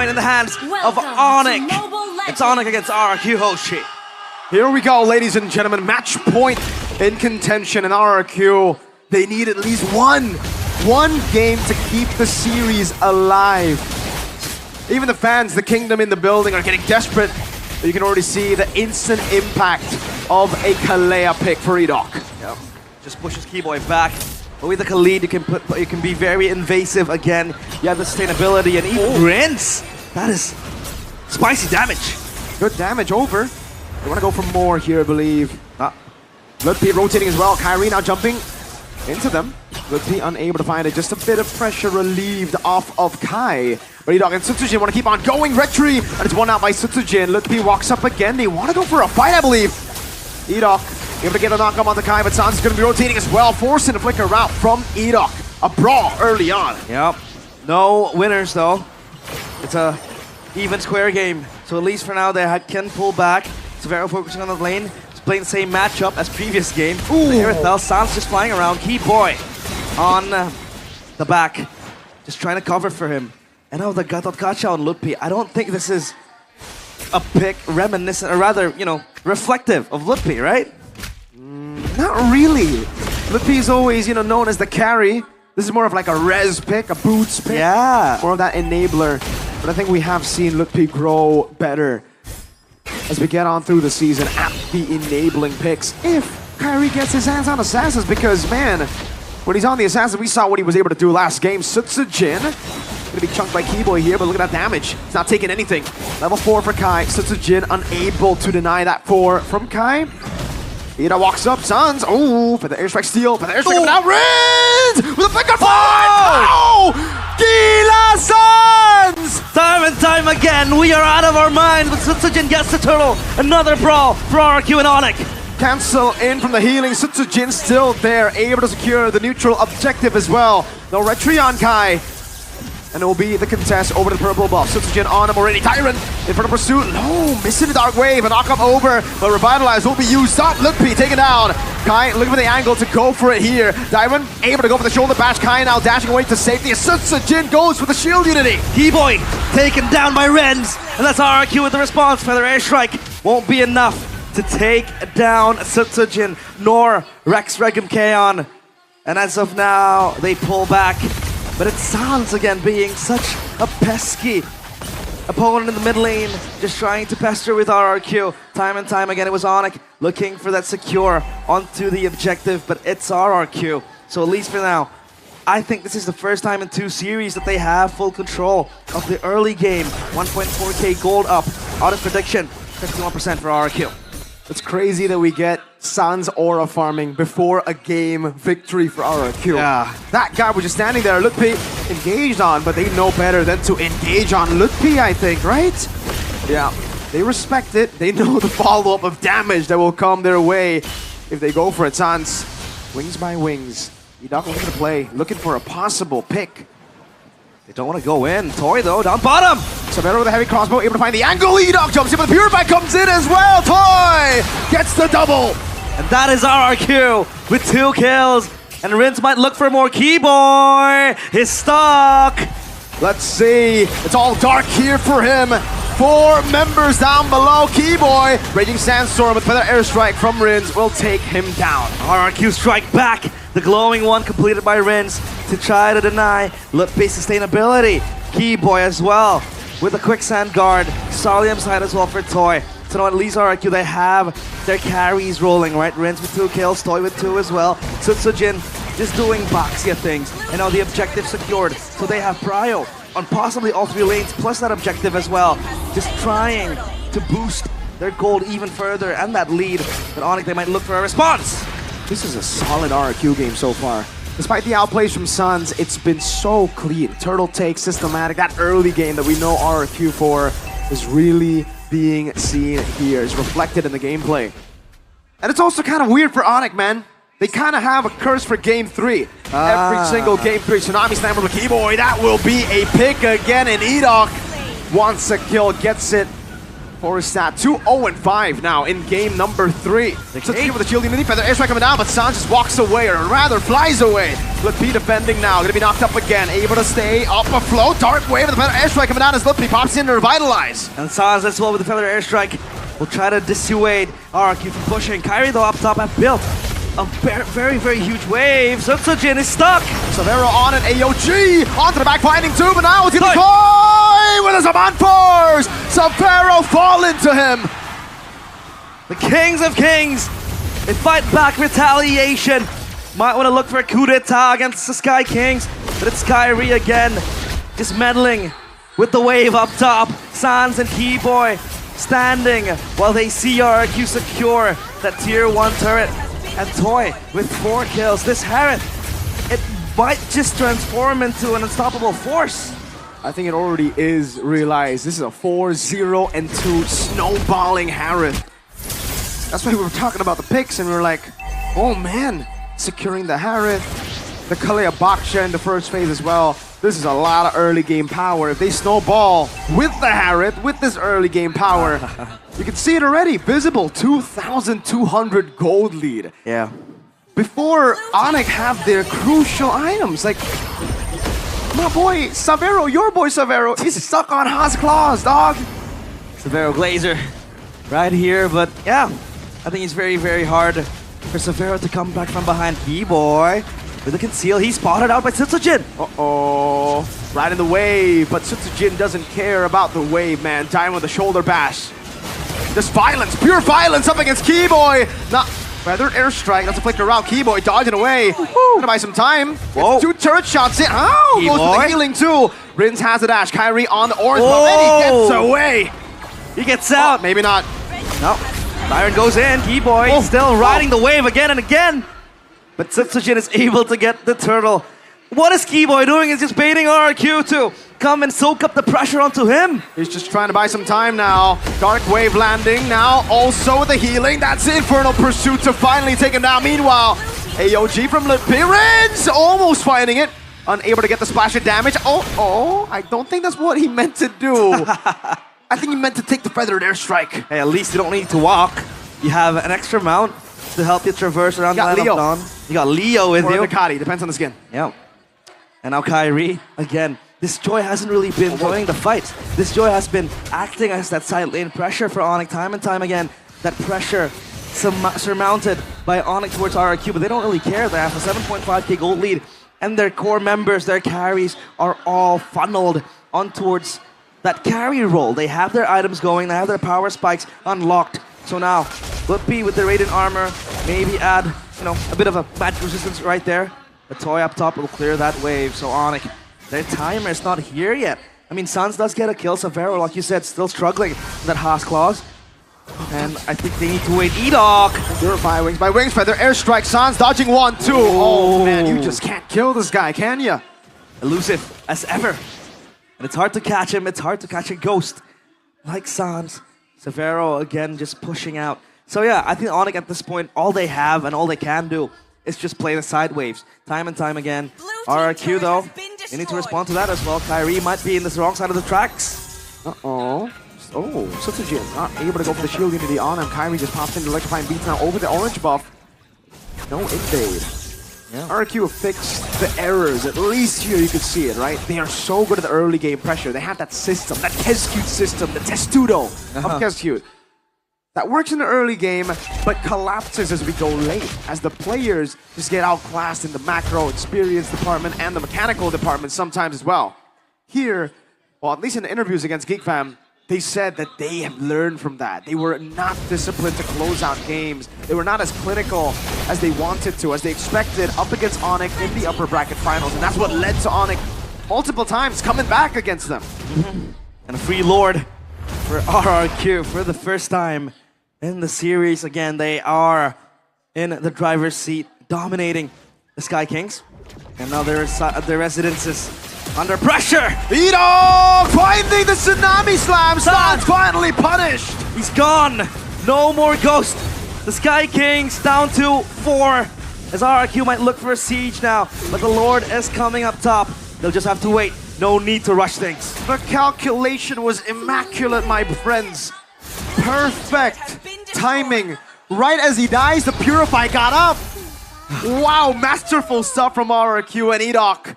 point in the hands of ONIC. It's ONIC against RRQ Hoshi. Here we go, ladies and gentlemen. Match point in contention, and RRQ, they need at least one game to keep the series alive. Even the fans, the kingdom in the building, are getting desperate. You can already see the instant impact of a Kalea pick for Edok. Yep. Just pushes Keyboy back. But with the Khalid, you can be very invasive again. You have the sustainability and even Rinse. That is spicy damage. Good damage over. They want to go for more here, I believe. Ludpi rotating as well. Kyrie now jumping into them. Ludpi unable to find it. Just a bit of pressure relieved off of Kai. But Edok and Sutsujin want to keep on going. Retrieve, and it's won out by Sutsujin. Ludpi walks up again. They want to go for a fight, I believe. Edok able to get a knock-up on the Kai, but Sans is going to be rotating as well, forcing a flicker route from Edok. A brawl early on. Yep. No winners, though. It's a even square game. So at least for now, they can pull back. Severo focusing on the lane. He's playing the same matchup as previous game. Irithel, Sans just flying around. Keyboy on the back. Just trying to cover for him. And now the Gatot Kacha on Ludpi. I don't think this is a pick reminiscent, or rather, you know, reflective of Ludpi, right? Not really. Ludpi is always, you know, known as the carry. This is more of like a res pick, a boots pick. Yeah. More of that enabler. But I think we have seen Ludpi grow better as we get on through the season at the enabling picks. If Kyrie gets his hands on Assassins, because, man, when he's on the Assassins, we saw what he was able to do last game. Sutsujin gonna be chunked by Keyboy here, but look at that damage. It's not taking anything. Level 4 for Kai. Sutsujin unable to deny that 4 from Kai. Ida walks up, Sans. Oh, for the airstrike steal, for the airstrike now. Riz with a flicker fire. Oh! Gila Sans! Time and time again, we are out of our minds, but Sutsujin gets the turtle. Another brawl for RRQ and ONIC. Cancel in from the healing. Sutsujin still there, able to secure the neutral objective as well. No retreat on Kai. And it will be the contest over the purple buff. Sutsujin on him already. Tyrant in front of pursuit. No, missing the dark wave. A knock up over, but Revitalize will be used. Stop. Ludpi taken down. Kai looking for the angle to go for it here. Tyrant able to go for the shoulder bash. Kai now dashing away to safety. Sutsujin goes for the shield unity. Keyboy taken down by Renz. And that's RRQ with the response. Feather airstrike won't be enough to take down Sutsujin nor Rex Regum Kaon. And as of now, they pull back. But it sounds again being such a pesky opponent in the mid lane, just trying to pester with RRQ. Time and time again, it was ONIC looking for that secure onto the objective, but it's RRQ. So at least for now, I think this is the first time in 2 series that they have full control of the early game. 1.4k gold up. Audit prediction, 51% for RRQ. It's crazy that we get Sans aura farming before a game victory for RRQ. Yeah. That guy was just standing there, Ludpi engaged on, but they know better than to engage on Ludpi, I think, right? Yeah, they respect it. They know the follow-up of damage that will come their way if they go for it. Sans, wings by wings. Edok looking to play, looking for a possible pick. They don't want to go in. Toy, though, down bottom. Severo with a heavy crossbow, able to find the angle. Edok jumps in, but the Purify comes in as well. Toy gets the double. And that is RRQ with 2 kills. And Rince might look for more. Keyboy is stuck. Let's see. It's all dark here for him. 4 members down below. Keyboy, Raging Sandstorm with Feather Airstrike from Rins will take him down. RRQ strike back. The glowing one completed by Rins to try to deny Ludpi's sustainability. Keyboy as well with a quicksand guard. Solium side as well for Toy. So now at least RRQ, they have their carries rolling, right? Rins with 2 kills, Toy with 2 as well. Sutsujin just doing Baxia things. And now the objective secured. So they have Prio on possibly all 3 lanes, plus that objective as well. Just trying to boost their gold even further and that lead. But ONIC, they might look for a response. This is a solid RRQ game so far. Despite the outplays from Suns, it's been so clean. Turtle take, systematic. That early game that we know RRQ for is really being seen here. It's reflected in the gameplay. And it's also kind of weird for ONIC, man. They kind of have a curse for game 3. Every single game 3. Tsunami Slammer with Keyboy. That will be a pick again. And Edok wants a kill, gets it Forest at 2-0-5 now in game number 3. So with the shielding in the feather airstrike coming down, but Sans just walks away, or rather flies away. Lutpi defending now, gonna be knocked up again, able to stay up afloat. Dark wave with the feather airstrike coming down as Lutpi pops in to revitalize. And Sans as well with the feather airstrike will try to dissuade RRQ from pushing. Kairi though up top have built a very, very huge wave. Sutsujin is stuck. Severo on it, AOG onto the back finding two, but now it's gonna Koi with a Zaman Force! Severo fall into him! The Kings of Kings, they fight back retaliation. Might want to look for a coup d'etat against the Sky Kings, but it's Kairi again, just meddling with the wave up top. Sans and Keyboy standing while they see RRQ secure that tier 1 turret. And Toy with 4 kills. This Harith, it might just transform into an unstoppable force. I think it already is realized. This is a 4-0-2 snowballing Harith. That's why we were talking about the picks and we were like, oh man, securing the Harith, the Kalea Baksha in the first phase as well. This is a lot of early game power. If they snowball with the Harith, with this early game power, you can see it already, visible, 2,200 gold lead. Yeah. Before ONIC have their crucial items, like, my boy Severo, your boy Severo, he's stuck on Haas Claws, dog. Severo Glazer right here, but yeah, I think it's very, very hard for Severo to come back from behind. Keyboy with the conceal, he's spotted out by Sutsujin. Uh-oh, right in the wave, but Sutsujin doesn't care about the wave, man. Dying with a shoulder bash. Just violence, pure violence up against Keyboy. Not feathered airstrike, that's a flicker around. Keyboy dodging away. Gonna buy some time. Whoa. 2 turret shots in. Oh, goes for the healing too. Rins has a dash. Kairi on the orange, but then he gets away. He gets out. Maybe not. No. Byron goes in. Keyboy still riding the wave again and again. But Sutsujin is able to get the turtle. What is Keyboy doing? He's just baiting RRQ to come and soak up the pressure onto him. He's just trying to buy some time now. Dark wave landing now, also with the healing. That's the Infernal Pursuit to finally take him down. Meanwhile, AOG from Lutpi almost fighting it. Unable to get the splash of damage. Oh, I don't think that's what he meant to do. I think he meant to take the feathered airstrike. Hey, at least you don't need to walk. You have an extra mount to help you traverse around the land of Dawn. You got Leo with you. Or Ducati, depends on the skin. Yep. And now Kairi, again, this Joy hasn't really been joining the fight. This Joy has been acting as that side lane pressure for ONIC time and time again. That pressure surmounted by ONIC towards RRQ, but they don't really care. They have a 7.5k gold lead, and their core members, their carries, are all funneled on towards that carry role. They have their items going, they have their power spikes unlocked. So now, Lutpi with the Radiant Armor, maybe add, a bit of a magic resistance right there. The Toy up top will clear that wave, so ONIC, their timer is not here yet. I mean, Sans does get a kill, Severo, like you said, still struggling with that Haas Claws. And I think they need to wait. E-Dog! Purify Wings by Wings Feather, airstrike, Sans dodging 1, 2. Oh man, you just can't kill this guy, can ya? Elusive as ever. And it's hard to catch him, it's hard to catch a ghost. Like Sans. Severo again just pushing out. So yeah, I think ONIC at this point, all they have and all they can do is just play the side waves time and time again. RRQ though, they need to respond to that as well. Kairi might be in the wrong side of the tracks. Uh-oh. Oh, Sutsujin not able to go for the shield into the on him. Kairi just pops into electrifying beats now over the orange buff. No invade. Yeah. RRQ have fixed the errors. At least here you can see it, right? They are so good at the early game pressure. They have that system, that Kescute system, the Testudo of Kescute. That works in the early game, but collapses as we go late, as the players just get outclassed in the macro experience department and the mechanical department sometimes as well. Here, well, at least in the interviews against GeekFam, they said that they have learned from that. They were not disciplined to close out games. They were not as clinical as they wanted to, as they expected, up against ONIC in the upper bracket finals, and that's what led to ONIC multiple times coming back against them. And a free Lord for RRQ for the first time in the series. Again, they are in the driver's seat, dominating the Sky Kings. And now their residences under pressure. E-Dog finding the Tsunami Slam. Sans finally punished. He's gone. No more Ghost. The Sky Kings down to 4. As RRQ might look for a siege now, but the Lord is coming up top. They'll just have to wait. No need to rush things. The calculation was immaculate, my friends. Perfect timing. Right as he dies, the Purify got up. Wow, masterful stuff from RRQ and Edoc.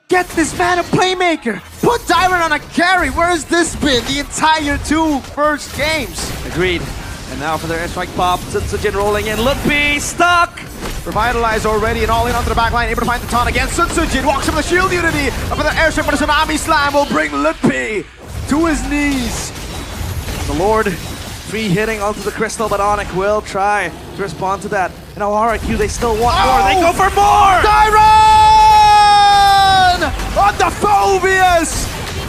Get this man a playmaker. Put Dyron on a carry. Where has this been the entire two first games? Agreed. And now for their airstrike pop, Sunsujin rolling in. Lutpi stuck. Revitalized already and all in onto the back line, able to find the taunt again. Sunsujin walks from the shield unity. Up for the airstrike, but the Tsunami Slam will bring Lutpi to his knees. The Lord free hitting onto the crystal, but ONIC will try to respond to that. And now RRQ, they still want more. They go for more! Dyron! On the Phobius!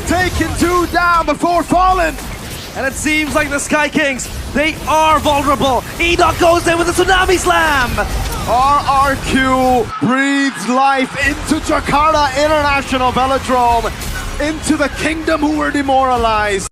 Taking 2 down before falling. And it seems like the Sky Kings, they are vulnerable. Edoc goes in with a Tsunami Slam! RRQ breathes life into Jakarta International Velodrome, into the kingdom who were demoralized.